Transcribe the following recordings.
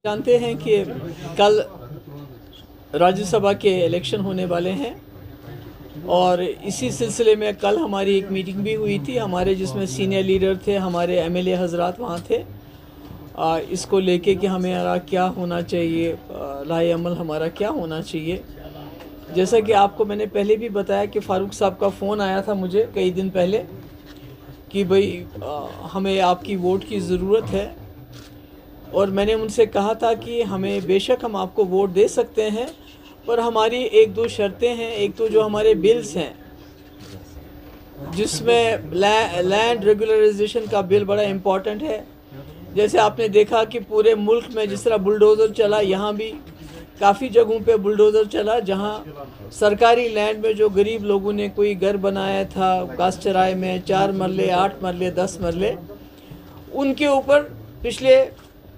जानते हैं कि कल राज्यसभा के इलेक्शन होने वाले हैं और इसी सिलसिले में कल हमारी एक मीटिंग भी हुई थी हमारे, जिसमें सीनियर लीडर थे, हमारे एमएलए हजरात वहाँ थे। इसको लेके कि हमारा क्या होना चाहिए, लाए अमल हमारा क्या होना चाहिए। जैसा कि आपको मैंने पहले भी बताया कि फ़ारूक साहब का फ़ोन आया था मुझे कई दिन पहले कि भाई हमें आपकी वोट की ज़रूरत है, और मैंने उनसे कहा था कि हमें बेशक हम आपको वोट दे सकते हैं, पर हमारी एक दो शर्तें हैं। एक तो जो हमारे बिल्स हैं, जिसमें लैंड रेगुलराइजेशन का बिल बड़ा इम्पॉर्टेंट है। जैसे आपने देखा कि पूरे मुल्क में जिस तरह बुलडोज़र चला, यहाँ भी काफ़ी जगहों पे बुलडोज़र चला, जहाँ सरकारी लैंड में जो गरीब लोगों ने कोई घर बनाया था घास चराए में, 4 मरले, 8 मरले, 10 मरले, उनके ऊपर पिछले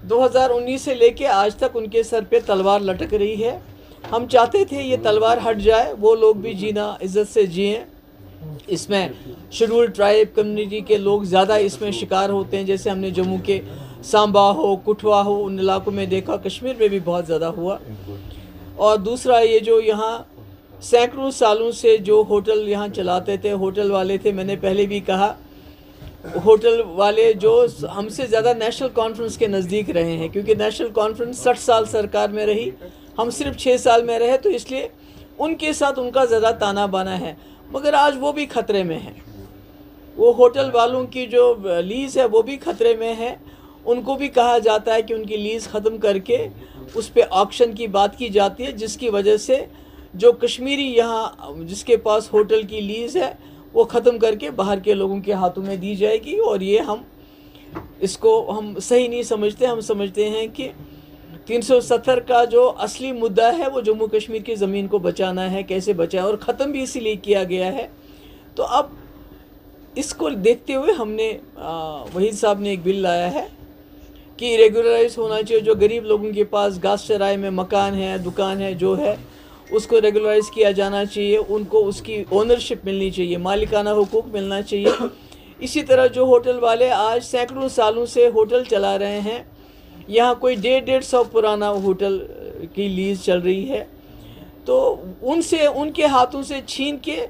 2019 से लेके आज तक उनके सर पे तलवार लटक रही है। हम चाहते थे ये तलवार हट जाए, वो लोग भी जीना इज़्ज़त से जिएं। इसमें शेड्यूल ट्राइब कम्युनिटी के लोग ज़्यादा इसमें शिकार होते हैं, जैसे हमने जम्मू के सांबा हो, कुठवा हो, उन इलाकों में देखा, कश्मीर में भी बहुत ज़्यादा हुआ। और दूसरा ये जो यहाँ सैकड़ों सालों से जो होटल यहाँ चलाते थे, होटल वाले थे, मैंने पहले भी कहा, होटल वाले जो हमसे ज़्यादा नेशनल कॉन्फ्रेंस के नज़दीक रहे हैं, क्योंकि नेशनल कॉन्फ्रेंस 60 साल सरकार में रही, हम सिर्फ 6 साल में रहे, तो इसलिए उनके साथ उनका ज़्यादा ताना बाना है। मगर आज वो भी ख़तरे में हैं, वो होटल वालों की जो लीज़ है वो भी ख़तरे में है। उनको भी कहा जाता है कि उनकी लीज़ ख़त्म करके उस पर ऑक्शन की बात की जाती है, जिसकी वजह से जो कश्मीरी यहाँ जिसके पास होटल की लीज़ है वो ख़त्म करके बाहर के लोगों के हाथों में दी जाएगी। और ये इसको हम सही नहीं समझते। हम समझते हैं कि 370 का जो असली मुद्दा है वो जम्मू कश्मीर की ज़मीन को बचाना है, कैसे बचाएं, और ख़त्म भी इसीलिए किया गया है। तो अब इसको देखते हुए हमने वहीद साहब ने एक बिल लाया है कि रेगुलराइज होना चाहिए, जो गरीब लोगों के पास घास चराए में मकान है, दुकान है, जो है उसको रेगुलराइज किया जाना चाहिए, उनको उसकी ओनरशिप मिलनी चाहिए, मालिकाना हुकूक मिलना चाहिए। इसी तरह जो होटल वाले आज सैकड़ों सालों से होटल चला रहे हैं, यहाँ कोई 150 पुराना होटल की लीज़ चल रही है, तो उनसे उनके हाथों से छीन के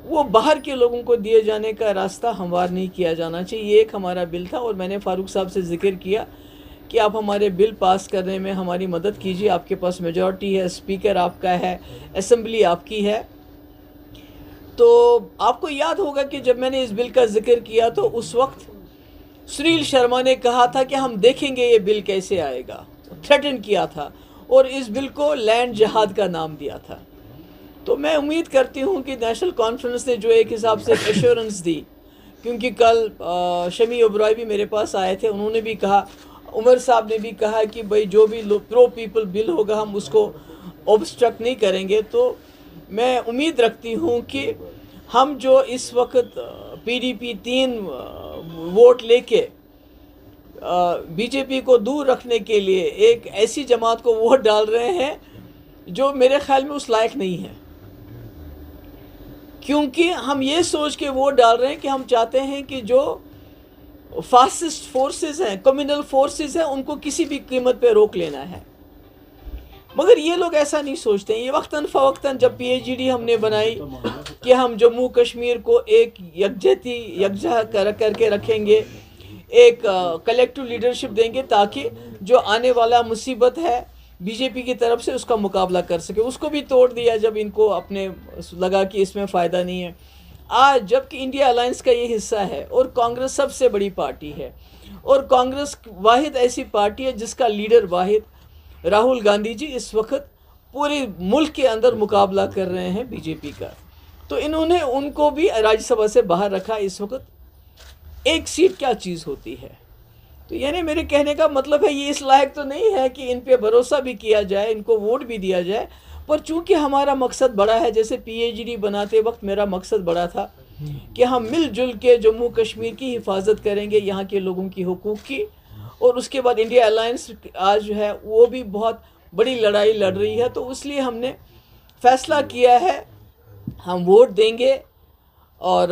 वो बाहर के लोगों को दिए जाने का रास्ता हमवार नहीं किया जाना चाहिए। ये एक हमारा बिल था, और मैंने फ़ारूक साहब से ज़िक्र किया कि आप हमारे बिल पास करने में हमारी मदद कीजिए। आपके पास मेजॉरिटी है, स्पीकर आपका है, असेंबली आपकी है। तो आपको याद होगा कि जब मैंने इस बिल का जिक्र किया तो उस वक्त सुनील शर्मा ने कहा था कि हम देखेंगे ये बिल कैसे आएगा, थ्रेटन किया था, और इस बिल को लैंड जिहाद का नाम दिया था। तो मैं उम्मीद करती हूँ कि नेशनल कॉन्फ्रेंस ने जो एक हिसाब से एश्योरेंस दी, क्योंकि कल शमी ओबराय भी मेरे पास आए थे, उन्होंने भी कहा, उमर साहब ने भी कहा कि भाई जो भी प्रो पीपल बिल होगा हम उसको ऑब्स्ट्रक्ट नहीं करेंगे। तो मैं उम्मीद रखती हूँ कि हम जो इस वक्त पीडीपी 3 वोट लेके बीजेपी को दूर रखने के लिए एक ऐसी जमात को वोट डाल रहे हैं जो मेरे ख्याल में उस लायक नहीं है, क्योंकि हम ये सोच के वोट डाल रहे हैं कि हम चाहते हैं कि जो फासिस्ट फोर्सेस हैं, कम्युनल फोर्सेस हैं, उनको किसी भी कीमत पे रोक लेना है। मगर ये लोग ऐसा नहीं सोचते हैं। ये वक्तन फ़वक्तन जब पीएचडी हमने बनाई कि हम जम्मू कश्मीर को एक यकजा करके रखेंगे, एक कलेक्टिव लीडरशिप देंगे, ताकि जो आने वाला मुसीबत है बीजेपी की तरफ से उसका मुकाबला कर सके, उसको भी तोड़ दिया जब इनको अपने लगा कि इसमें फ़ायदा नहीं है। आज जबकि इंडिया अलायंस का ये हिस्सा है और कांग्रेस सबसे बड़ी पार्टी है, और कांग्रेस वाहिद ऐसी पार्टी है जिसका लीडर वाहिद राहुल गांधी जी इस वक्त पूरे मुल्क के अंदर मुकाबला कर रहे हैं बीजेपी का। तो इन्होंने उनको भी राज्यसभा से बाहर रखा। इस वक्त एक सीट क्या चीज़ होती है। तो यानी मेरे कहने का मतलब है ये इस लायक तो नहीं है कि इन पे भरोसा भी किया जाए, इनको वोट भी दिया जाए, पर चूंकि हमारा मकसद बड़ा है, जैसे पीएचडी बनाते वक्त मेरा मकसद बड़ा था कि हम मिलजुल के जम्मू कश्मीर की हिफाजत करेंगे, यहाँ के लोगों की हुकूक की, और उसके बाद इंडिया अलायंस आज जो है वो भी बहुत बड़ी लड़ाई लड़ रही है। तो इसलिए हमने फ़ैसला किया है हम वोट देंगे। और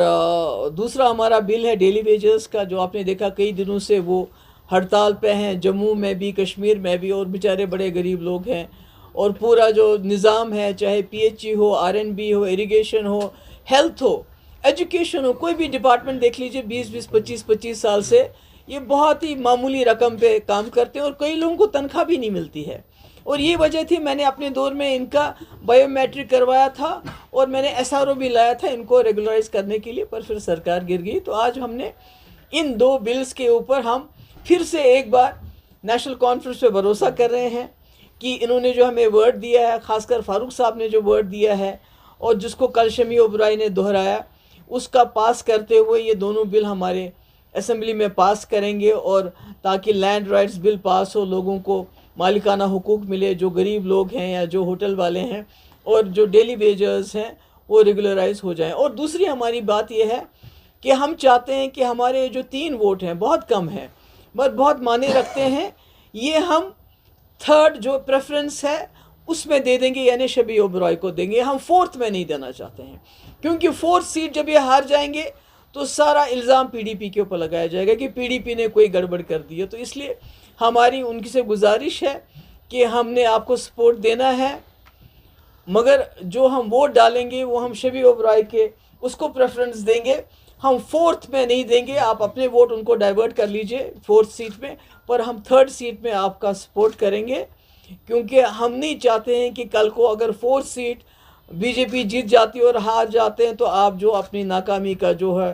दूसरा हमारा बिल है डेली वेजेस का, जो आपने देखा कई दिनों से वो हड़ताल पे हैं, जम्मू में भी, कश्मीर में भी, और बेचारे बड़े गरीब लोग हैं। और पूरा जो निज़ाम है, चाहे पीएचई हो, आरएनबी हो, इरिगेशन हो, हेल्थ हो, एजुकेशन हो, कोई भी डिपार्टमेंट देख लीजिए, 20-20, 25-25 साल से ये बहुत ही मामूली रकम पे काम करते हैं और कई लोगों को तनख्वाह भी नहीं मिलती है। और ये वजह थी, मैंने अपने दौर में इनका बायोमेट्रिक करवाया था और मैंने एसआरओ भी लाया था इनको रेगुलराइज करने के लिए, पर फिर सरकार गिर गई। तो आज हमने इन 2 बिल्स के ऊपर हम फिर से एक बार नेशनल कॉन्फ्रेंस पे भरोसा कर रहे हैं कि इन्होंने जो हमें वर्ड दिया है, ख़ासकर फारूक साहब ने जो वर्ड दिया है और जिसको कल शमी ओबराई ने दोहराया, उसका पास करते हुए ये दोनों बिल हमारे असेंबली में पास करेंगे, और ताकि लैंड राइट्स बिल पास हो, लोगों को मालिकाना हुकूक मिले, जो गरीब लोग हैं या जो होटल वाले हैं और जो डेली वेजर्स हैं वो रेगुलराइज हो जाएं। और दूसरी हमारी बात यह है कि हम चाहते हैं कि हमारे जो 3 वोट हैं, बहुत कम हैं पर बहुत मायने रखते हैं, ये हम 3rd जो प्रेफरेंस है उसमें दे देंगे, यानी शबी ओबराय को देंगे। हम 4th में नहीं देना चाहते हैं, क्योंकि 4th सीट जब ये हार जाएंगे तो सारा इल्ज़ाम पीडीपी के ऊपर लगाया जाएगा कि पीडीपी ने कोई गड़बड़ कर दी है। तो इसलिए हमारी उनकी से गुजारिश है कि हमने आपको सपोर्ट देना है, मगर जो हम वोट डालेंगे वो हम शबी ओबराय के उसको प्रेफरेंस देंगे, हम 4th में नहीं देंगे। आप अपने वोट उनको डाइवर्ट कर लीजिए 4th सीट में, पर हम 3rd सीट में आपका सपोर्ट करेंगे, क्योंकि हम नहीं चाहते हैं कि कल को अगर 4th सीट बीजेपी जीत जाती है और हार जाते हैं तो आप जो अपनी नाकामी का जो है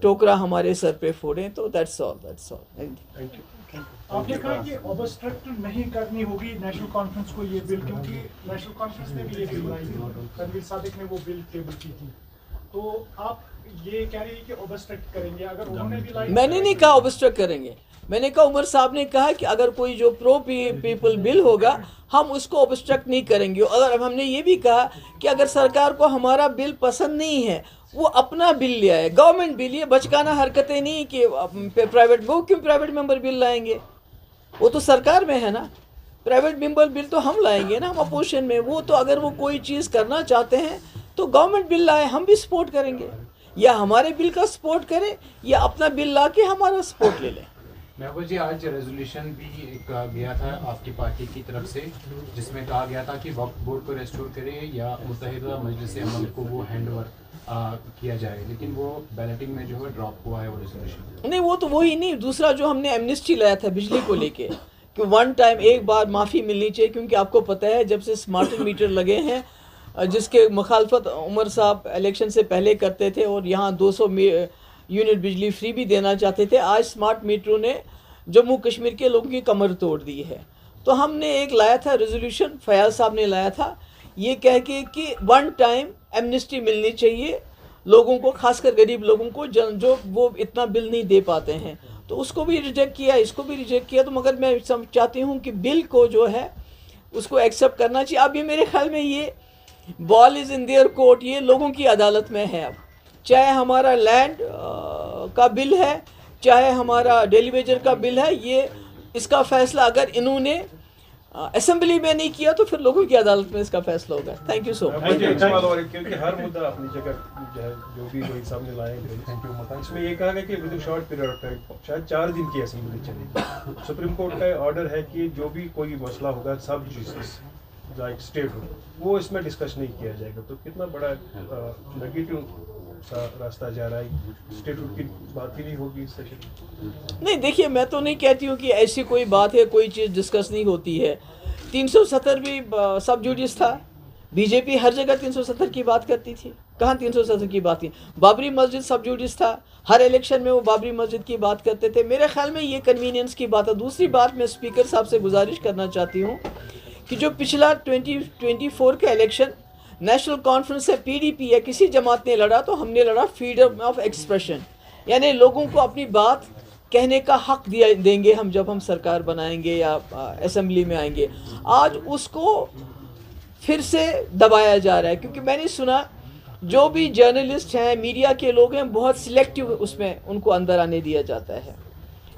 टोकरा हमारे सर पे फोड़ें। तो दैट्स ऑल। Thank you. आपने कहा कि ऑब्स्ट्रक्ट नहीं करनी होगी नेशनल कॉन्फ्रेंस को ये बिल, क्योंकि नेशनल कॉन्फ्रेंस ने भी ये बिल बनाई थी, तनवीर सादिक ने वो बिल टेबल की थी, तो आप ये कह रही है कि ऑब्स्ट्रक्ट करेंगे? अगर उन्होंने भी लाई, मैंने नहीं कहा ऑब्स्ट्रक्ट करेंगे, मैंने कहा उमर साहब ने कहा कि अगर कोई जो प्रो पीपल बिल होगा हम उसको ऑब्स्ट्रक्ट नहीं करेंगे। अगर हमने ये भी कहा कि अगर सरकार को हमारा बिल पसंद नहीं है वो अपना बिल ले आए, गवर्नमेंट बिल, ये बचकाना हरकतें नहीं कि प्राइवेट, वो क्यों प्राइवेट मेंबर बिल लाएंगे, वो तो सरकार में है ना। प्राइवेट मेंबर बिल तो हम लाएंगे ना, हम अपोजिशन में। वो तो अगर वो कोई चीज़ करना चाहते हैं तो गवर्नमेंट बिल लाए, हम भी सपोर्ट करेंगे, या हमारे बिल का सपोर्ट करें या अपना बिल ला के हमारा सपोर्ट ले लें। महबूब जी, आज रेजोल्यूशन भी एक गया था आपकी पार्टी की तरफ से, जिसमें कहा गया था कि वक्फ बोर्ड को रेस्टोर करें या मुत्तहिदा मजलिस अमल को वो हैंड ओवर किया जाए, लेकिन वो बैलेटिंग में जो है ड्रॉप हुआ है वो रेजोल्यूशन। नहीं, वो तो वही नहीं, दूसरा जो हमने एमनेस्टी लाया था बिजली को लेके कि 1 टाइम एक बार माफ़ी मिलनी चाहिए, क्योंकि आपको पता है जब से स्मार्ट मीटर लगे हैं, जिसके मुखालफत उमर साहब इलेक्शन से पहले करते थे और यहाँ 200 यूनिट बिजली फ्री भी देना चाहते थे, आज स्मार्ट मीटरों ने जम्मू कश्मीर के लोगों की कमर तोड़ दी है। तो हमने एक लाया था रेजोल्यूशन, फयाज साहब ने लाया था, ये कह के कि 1 टाइम एमनेस्टी मिलनी चाहिए लोगों को, खासकर गरीब लोगों को जो वो इतना बिल नहीं दे पाते हैं। तो उसको भी रिजेक्ट किया, इसको भी रिजेक्ट किया। तो मगर मैं चाहती हूँ कि बिल को जो है उसको एक्सेप्ट करना चाहिए। अब ये मेरे ख्याल में ये ball is in their court, ये लोगों की अदालत में है। अब चाहे हमारा लैंड का बिल है, चाहे हमारा डेली वेजर का बिल है, ये इसका फैसला अगर इन्होंने असेंबली में नहीं किया तो फिर लोगों की अदालत में इसका फैसला होगा। Thank you so much. क्योंकि हर मुद्दा अपनी जगह जो भी कोई सामने लाएंगे, इसमें ये कहा गया कि with short period of time, शायद 4 दिन की असेंबली चलेगी। सुप्रीम कोर्ट का ऑर्डर है कि जो भी कोई मसला होगा, सब जुडिस लाइक स्टेट हो, वो इसमें डिस्कस नहीं किया जाएगा। तो कितना बड़ा नेगेटिव सा रास्ता जा रहा है, स्टेटहुड की बात ही नहीं होगी इस सेशन। नहीं, देखिए, मैं तो नहीं कहती हूँ कि ऐसी कोई बात है, कोई चीज़ डिस्कस नहीं होती है। 370 भी सब जुडिस था, बीजेपी हर जगह 370 की बात करती थी, कहाँ 370 की बात थी। बाबरी मस्जिद सब जुडिस था, हर इलेक्शन में वो बाबरी मस्जिद की बात करते थे। मेरे ख्याल में ये कन्वीनियंस की बात है। दूसरी बात, मैं स्पीकर साहब से गुजारिश करना चाहती हूँ कि जो पिछला 2024 का इलेक्शन नेशनल कॉन्फ्रेंस से पीडीपी या किसी जमात ने लड़ा, तो हमने लड़ा फ्रीडम ऑफ एक्सप्रेशन, यानी लोगों को अपनी बात कहने का हक देंगे हम जब हम सरकार बनाएंगे या असेंबली में आएंगे। आज उसको फिर से दबाया जा रहा है, क्योंकि मैंने सुना जो भी जर्नलिस्ट हैं, मीडिया के लोग हैं, बहुत सिलेक्टिव उसमें उनको अंदर आने दिया जाता है।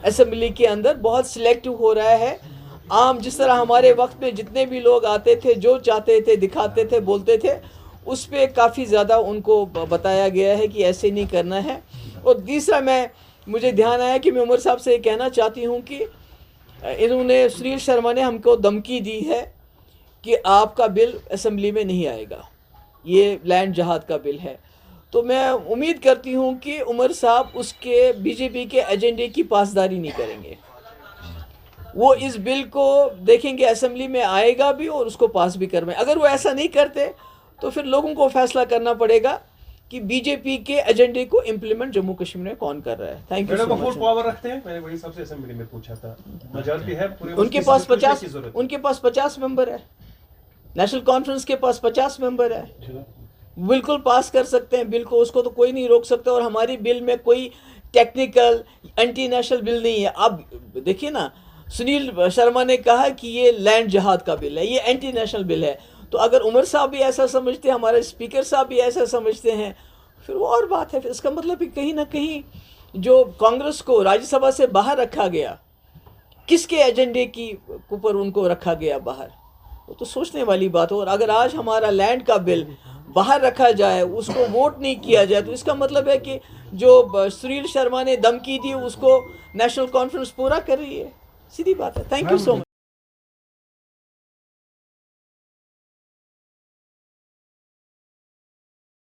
असेंबली के अंदर बहुत सिलेक्टिव हो रहा है। आम जिस तरह हमारे वक्त में जितने भी लोग आते थे, जो चाहते थे दिखाते थे, बोलते थे, उस पर काफ़ी ज़्यादा उनको बताया गया है कि ऐसे नहीं करना है। और तीसरा, मैं मुझे ध्यान आया कि मैं उमर साहब से ये कहना चाहती हूँ कि इन्होंने, सुनील शर्मा ने हमको धमकी दी है कि आपका बिल असेंबली में नहीं आएगा, ये लैंड जहाद का बिल है। तो मैं उम्मीद करती हूँ कि उमर साहब उसके बीजेपी के एजेंडे की पासदारी नहीं करेंगे। वो इस बिल को देखेंगे, असेंबली में आएगा भी और उसको पास भी करवाएं। अगर वो ऐसा नहीं करते तो फिर लोगों को फैसला करना पड़ेगा कि बीजेपी के एजेंडे को इम्प्लीमेंट जम्मू कश्मीर में कौन कर रहा है। Thank you so much. Power रखते हैं, मैंने वही सबसे असेंबली में पूछा था, मेजॉरिटी है पूरे, उनके पास 50 मेंबर है, नेशनल कॉन्फ्रेंस के पास 50 मेंबर है, बिल्कुल पास कर सकते हैं बिल को, उसको तो कोई नहीं रोक सकता। और हमारी बिल में कोई टेक्निकल एंटी नेशनल बिल नहीं है। आप देखिए ना, सुनील शर्मा ने कहा कि ये लैंड जहाद का बिल है, ये एंटी नेशनल बिल है। तो अगर उमर साहब भी ऐसा समझते हैं, हमारे स्पीकर साहब भी ऐसा समझते हैं, फिर वो और बात है। फिर इसका मतलब कि कहीं ना कहीं जो कांग्रेस को राज्यसभा से बाहर रखा गया, किसके एजेंडे की ऊपर उनको रखा गया बाहर, वो तो सोचने वाली बात है। और अगर आज हमारा लैंड का बिल बाहर रखा जाए, उसको वोट नहीं किया जाए, तो इसका मतलब है कि जो सुनील शर्मा ने धमकी दी उसको नेशनल कॉन्फ्रेंस पूरा कर रही है। सीधी बात है। Thank you so much.